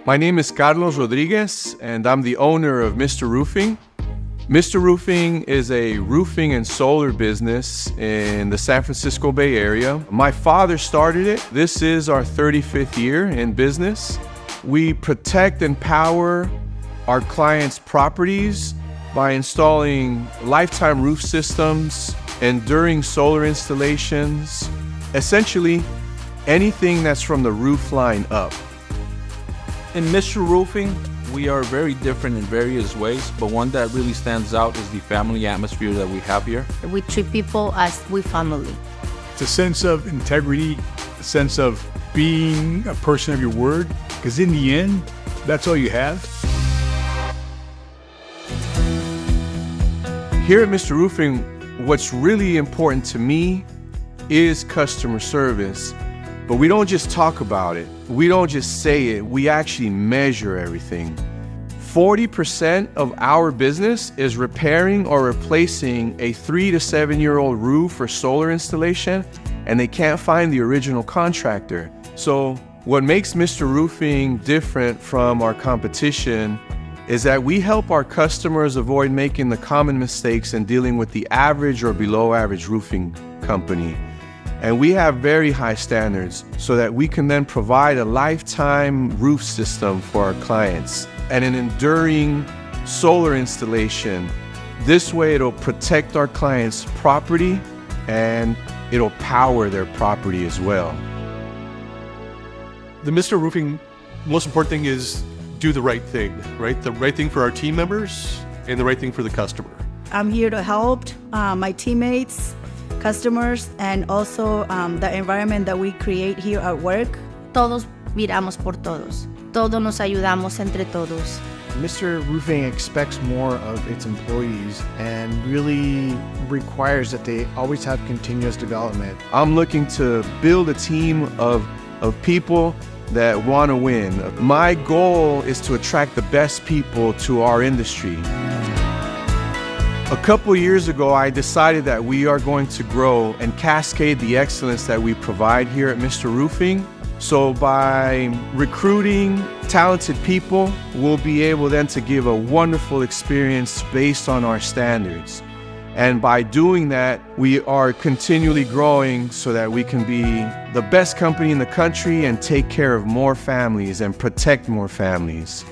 My name is Carlos Rodriguez, and I'm the owner of Mr. Roofing. Mr. Roofing is a roofing and solar business in the San Francisco Bay Area. My father started it. This is our 35th year in business. We protect and power our clients' properties by installing lifetime roof systems, enduring solar installations, essentially anything that's from the roof line up. In Mr. Roofing, we are very different in various ways, but one that really stands out is the family atmosphere that we have here. We treat people as we family. It's a sense of integrity, a sense of being a person of your word, because in the end, that's all you have. Here at Mr. Roofing, what's really important to me is customer service. But we don't just talk about it. We don't just say it. We actually measure everything. 40% of our business is repairing or replacing a 3 to 7 year old roof or solar installation, and they can't find the original contractor. So what makes Mr. Roofing different from our competition is that we help our customers avoid making the common mistakes in dealing with the average or below average roofing company. And we have very high standards so that we can then provide a lifetime roof system for our clients and an enduring solar installation. This way it'll protect our clients' property and it'll power their property as well. The Mr. Roofing most important thing is do the right thing, right? The right thing for our team members and the right thing for the customer. I'm here to help my teammates, customers, and also the environment that we create here at work. Todos miramos por todos. Todos nos ayudamos entre todos. Mr. Roofing expects more of its employees and really requires that they always have continuous development. I'm looking to build a team of people that want to win. My goal is to attract the best people to our industry. A couple years ago, I decided that we are going to grow and cascade the excellence that we provide here at Mr. Roofing. So by recruiting talented people, we'll be able then to give a wonderful experience based on our standards. And by doing that, we are continually growing so that we can be the best company in the country and take care of more families and protect more families.